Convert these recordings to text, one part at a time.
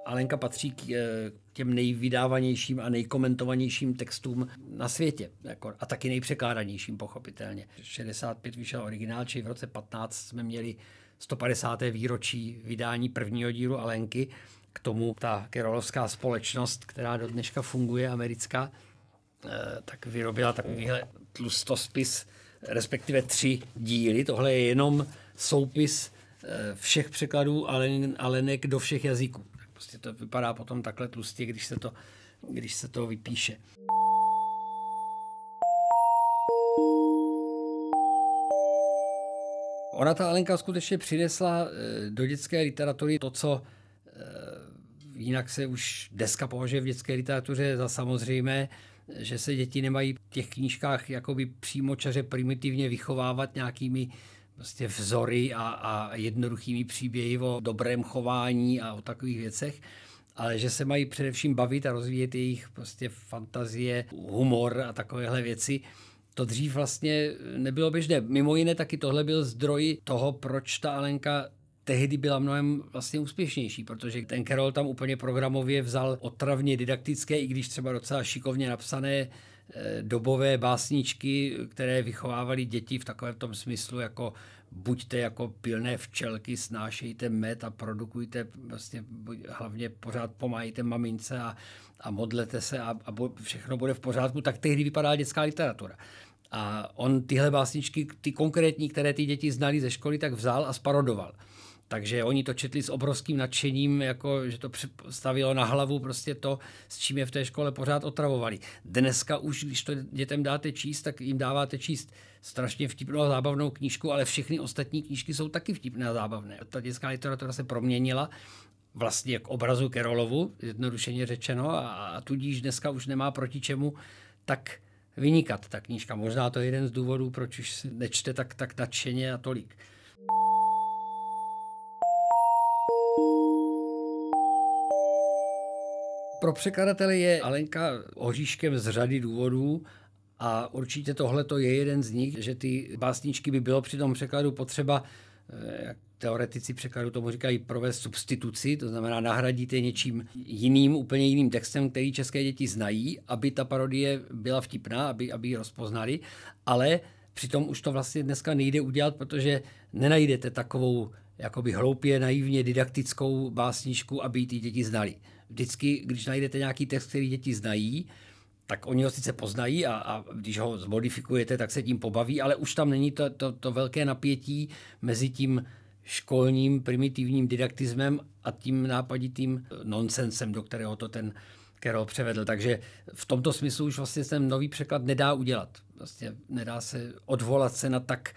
Alenka patří k těm nejvydávanějším a nejkomentovanějším textům na světě. A taky nejpřekládanějším, pochopitelně. 65 vyšel originál, či v roce 15 jsme měli 150. výročí vydání prvního dílu Alenky. K tomu ta keroulovská společnost, která do dneška funguje, americká, tak vyrobila takovýhle tlustospis, respektive 3 díly. Tohle je jenom soupis všech překladů Alenek do všech jazyků. Tak prostě to vypadá potom takhle tlustě, když se to vypíše. Ona ta Alenka skutečně přinesla do dětské literatury to, co jinak se už dneska považuje v dětské literatuře za samozřejmé, že se děti nemají v těch knížkách jakoby přímočaře primitivně vychovávat nějakými prostě vzory a jednoduchými příběhy o dobrém chování a o takových věcech, ale že se mají především bavit a rozvíjet jejich prostě fantazie, humor a takovéhle věci. To dřív vlastně nebylo běžné. Mimo jiné taky tohle byl zdroj toho, proč ta Alenka tehdy byla mnohem vlastně úspěšnější, protože ten Keroul tam úplně programově vzal otravně didaktické, i když třeba docela šikovně napsané dobové básničky, které vychovávaly děti v takovém tom smyslu, jako buďte jako pilné včelky, snášejte med a produkujte, vlastně hlavně pořád pomáhejte mamince a modlete se a všechno bude v pořádku, tak tehdy vypadá dětská literatura. A on tyhle básničky, ty konkrétní, které ty děti znali ze školy, tak vzal a sparodoval. Takže oni to četli s obrovským nadšením, jako, že to stavilo na hlavu prostě to, s čím je v té škole pořád otravovali. Dneska už, když to dětem dáte číst, tak jim dáváte číst strašně vtipnou a zábavnou knížku, ale všechny ostatní knížky jsou taky vtipné a zábavné. Ta dětská literatura se proměnila vlastně k obrazu Keroulovu, jednodušeně řečeno, a tudíž dneska už nemá proti čemu tak vynikat ta knížka. Možná to je jeden z důvodů, proč už se nečte tak nadšeně a tolik. Pro překladatele je Alenka oříškem z řady důvodů a určitě tohleto je jeden z nich, že ty básničky by bylo při tom překladu potřeba, jak teoretici překladu tomu říkají, provést substituci, to znamená nahradíte něčím jiným, úplně jiným textem, který české děti znají, aby ta parodie byla vtipná, aby ji rozpoznali, ale přitom už to vlastně dneska nejde udělat, protože nenajdete takovou jakoby hloupě, naivně didaktickou básničku, aby ty děti znali. Vždycky, když najdete nějaký text, který děti znají, tak oni ho sice poznají a když ho zmodifikujete, tak se tím pobaví, ale už tam není to velké napětí mezi tím školním primitivním didaktismem a tím nápaditým nonsensem, do kterého to ten Keroul převedl. Takže v tomto smyslu už vlastně ten nový překlad nedá udělat. Vlastně nedá se odvolat se na tak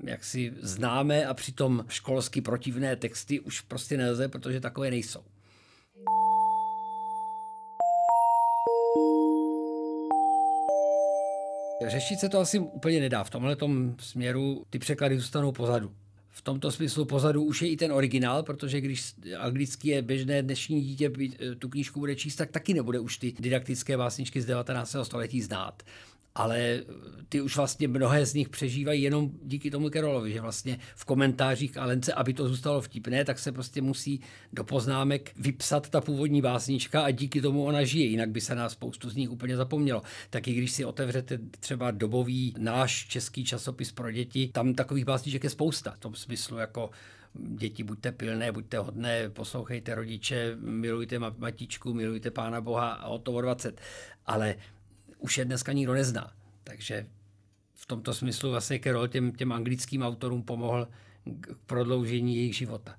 jaksi známé a přitom školsky protivné texty už prostě nelze, protože takové nejsou. Řešit se to asi úplně nedá. V tomhletom směru ty překlady zůstanou pozadu. V tomto smyslu pozadu už je i ten originál, protože když anglicky je běžné dnešní dítě tu knížku bude číst, tak taky nebude už ty didaktické básničky z 19. století znát. Ale ty už vlastně mnohé z nich přežívají jenom díky tomu Keroulovi, že vlastně v komentářích k Alence, aby to zůstalo vtipné, tak se prostě musí do poznámek vypsat ta původní básnička a díky tomu ona žije, jinak by se na spoustu z nich úplně zapomnělo. Taky když si otevřete třeba dobový náš český časopis pro děti, tam takových básniček je spousta, v tom smyslu jako děti, buďte pilné, buďte hodné, poslouchejte rodiče, milujte matičku, milujte Pána Boha a o to o 20. Ale už je dneska nikdo nezná. Takže v tomto smyslu vlastně Keroul těm anglickým autorům pomohl k prodloužení jejich života.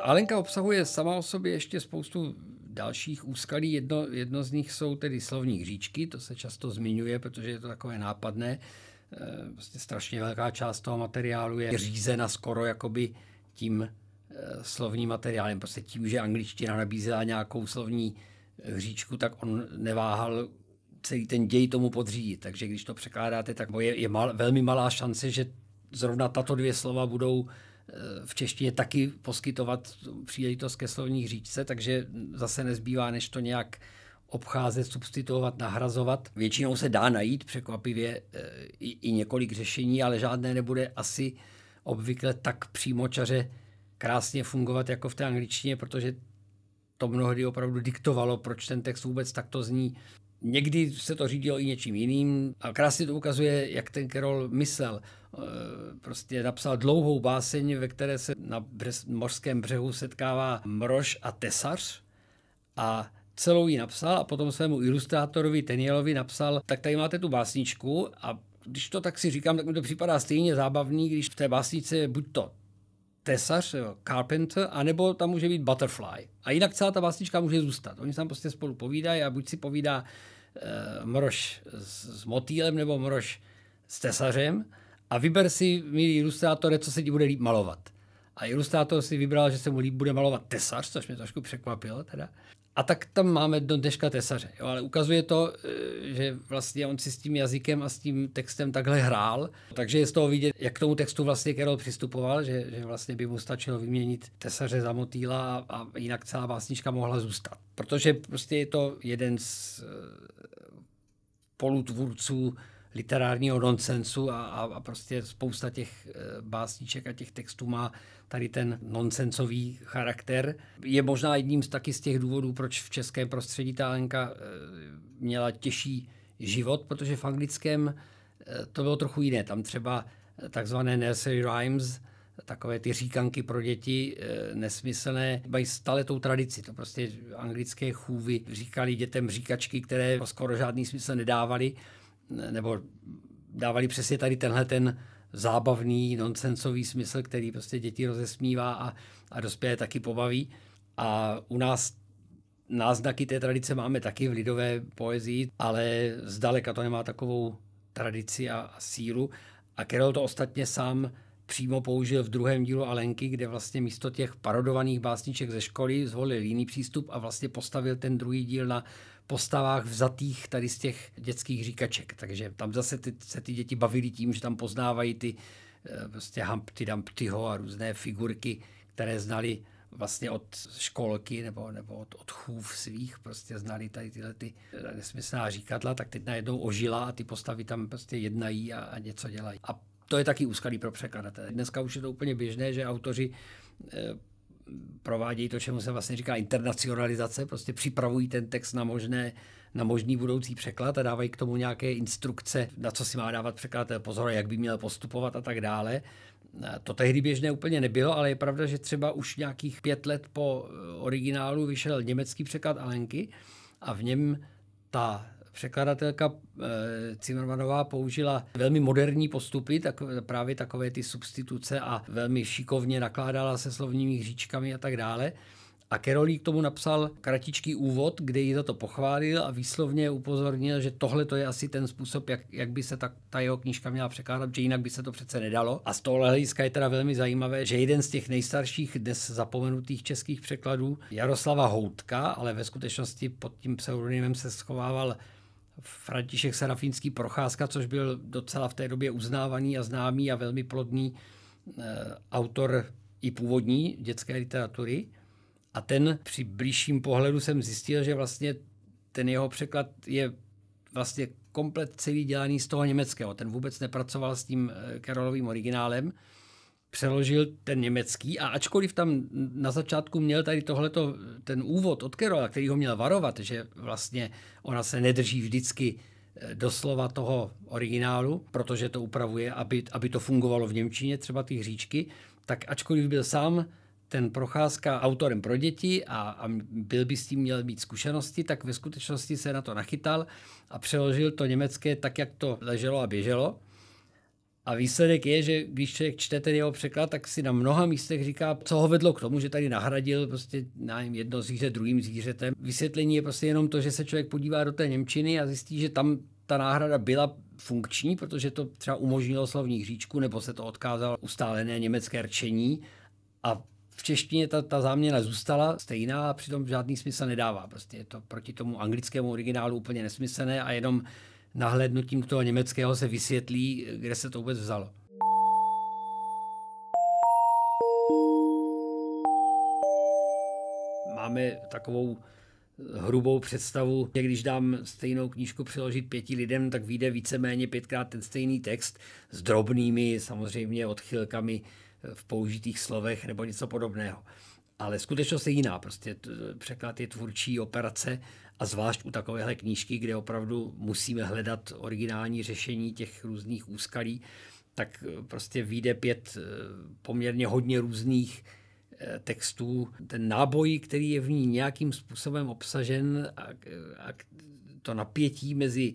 Alenka obsahuje sama o sobě ještě spoustu dalších úskalí. Jedno z nich jsou tedy slovní hříčky, to se často zmiňuje, protože je to takové nápadné. Vlastně strašně velká část toho materiálu je řízena skoro jakoby tím slovním materiálem. Prostě tím, že angličtina nabízela nějakou slovní hříčku, tak on neváhal celý ten děj tomu podřídit. Takže když to překládáte, tak je velmi malá šance, že zrovna tato 2 slova budou v češtině taky poskytovat příležitost ke slovní hříčce, takže zase nezbývá, než to nějak obcházet, substituovat, nahrazovat. Většinou se dá najít překvapivě i několik řešení, ale žádné nebude asi obvykle tak přímočaře krásně fungovat jako v té angličtině, protože to mnohdy opravdu diktovalo, proč ten text vůbec takto zní. Někdy se to řídilo i něčím jiným a krásně to ukazuje, jak ten Carroll myslel. Prostě napsal dlouhou báseň, ve které se na mořském břehu setkává mrož a tesař a celou ji napsal a potom svému ilustrátorovi Tennielovi napsal, tak tady máte tu básničku a když to tak si říkám, tak mi to připadá stejně zábavný, když v té básnice je buď to tesař, carpenter, anebo tam může být butterfly. A jinak celá ta básnička může zůstat. Oni tam prostě spolu povídají a buď si povídá mrož s motýlem nebo mrož s tesařem a vyber si, milý ilustratore, co se ti bude líp malovat. A ilustrátor si vybral, že se mu líp bude malovat tesař, což mě trošku překvapilo teda. A tak tam máme do dneška tesaře. Jo, ale ukazuje to, že vlastně on si s tím jazykem a s tím textem takhle hrál. Takže je z toho vidět, jak k tomu textu vlastně Carroll přistupoval, že vlastně by mu stačilo vyměnit tesaře za motýla a jinak celá básnička mohla zůstat. Protože prostě je to jeden z polutvůrců literárního nonsensu a prostě spousta těch básniček a těch textů má tady ten nonsensový charakter. Je možná jedním taky z těch důvodů, proč v českém prostředí ta Alenka měla těžší život, protože v anglickém to bylo trochu jiné. Tam třeba takzvané nursery rhymes, takové ty říkanky pro děti nesmyslné, mají stále tou tradici. To prostě anglické chůvy říkali dětem říkačky, které skoro žádný smysl nedávaly, nebo dávali přesně tady tenhle ten zábavný, nonsensový smysl, který prostě děti rozesmívá a dospělé taky pobaví. A u nás náznaky té tradice máme taky v lidové poezii, ale zdaleka to nemá takovou tradici a sílu. A Carroll to ostatně sám přímo použil v druhém dílu Alenky, kde vlastně místo těch parodovaných básniček ze školy zvolil jiný přístup a vlastně postavil ten druhý díl na postavách vzatých tady z těch dětských říkaček. Takže tam zase se ty děti bavily tím, že tam poznávají ty prostě Humpty Dumptyho a různé figurky, které znali vlastně od školky nebo od chův svých, prostě znali tady tyhle ty nesmyslná říkadla, tak teď najednou ožila a ty postavy tam prostě jednají a něco dělají. A to je taky úskalí pro překladatele. Dneska už je to úplně běžné, že autoři provádějí to, čemu se vlastně říká internacionalizace, prostě připravují ten text na možný budoucí překlad a dávají k tomu nějaké instrukce, na co si má dávat překladatel pozor, jak by měl postupovat a tak dále. To tehdy běžné úplně nebylo, ale je pravda, že třeba už nějakých 5 let po originálu vyšel německý překlad Alenky a v něm ta překladatelka Zimmermanová použila velmi moderní postupy, právě takové ty substituce a velmi šikovně nakládala se slovními hříčkami a tak dále. A Carroll k tomu napsal kratičký úvod, kde ji za to pochválil a výslovně upozornil, že tohle to je asi ten způsob, jak by se ta jeho knížka měla překládat, že jinak by se to přece nedalo. A z tohohle hlediska je teda velmi zajímavé, že jeden z těch nejstarších dnes zapomenutých českých překladů, Jaroslava Houtka, ale ve skutečnosti pod tím pseudonymem se schovával František Serafínský Procházka, což byl docela v té době uznávaný a známý a velmi plodný autor i původní dětské literatury. A ten při blížším pohledu jsem zjistil, že vlastně ten jeho překlad je vlastně komplet celý dělaný z toho německého. Ten vůbec nepracoval s tím Carrollovým originálem. Přeložil ten německý a ačkoliv tam na začátku měl tady tohleto, ten úvod od Carrolla, který ho měl varovat, že vlastně ona se nedrží vždycky doslova toho originálu, protože to upravuje, aby to fungovalo v němčině, třeba ty hříčky, tak ačkoliv byl sám ten Procházka autorem pro děti a byl by s tím měl mít zkušenosti, tak ve skutečnosti se na to nachytal a přeložil to německé tak, jak to leželo a běželo. A výsledek je, že když člověk čte ten jeho překlad, tak si na mnoha místech říká, co ho vedlo k tomu, že tady nahradil prostě jedno zvíře druhým zvířetem. Vysvětlení je prostě jenom to, že se člověk podívá do té němčiny a zjistí, že tam ta náhrada byla funkční, protože to třeba umožnilo slovní hříčku, nebo se to odkázalo ustálené německé rčení. A v češtině ta záměna zůstala stejná a přitom žádný smysl nedává. Prostě je to proti tomu anglickému originálu úplně nesmyslné a jenom nahlédnutím do toho německého se vysvětlí, kde se to vůbec vzalo. Máme takovou hrubou představu, že když dám stejnou knížku přeložit 5 lidem, tak vyjde víceméně 5krát ten stejný text s drobnými samozřejmě odchylkami v použitých slovech nebo něco podobného. Ale skutečnost je jiná, prostě překlad je tvůrčí operace a zvlášť u takovéhle knížky, kde opravdu musíme hledat originální řešení těch různých úskalí, tak prostě vyjde 5 poměrně hodně různých textů. Ten náboj, který je v ní nějakým způsobem obsažen a to napětí mezi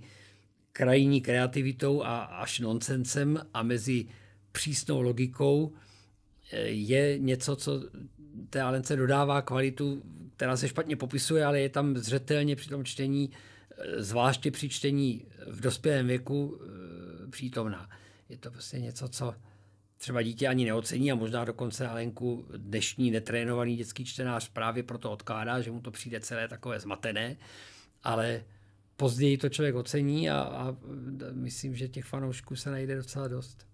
krajní kreativitou a až nonsensem a mezi přísnou logikou je něco, co té Alence dodává kvalitu, která se špatně popisuje, ale je tam zřetelně při tom čtení, zvláště při čtení v dospělém věku, přítomná. Je to prostě něco, co třeba dítě ani neocení a možná dokonce Alenku dnešní netrénovaný dětský čtenář právě proto odkládá, že mu to přijde celé takové zmatené, ale později to člověk ocení a myslím, že těch fanoušků se najde docela dost.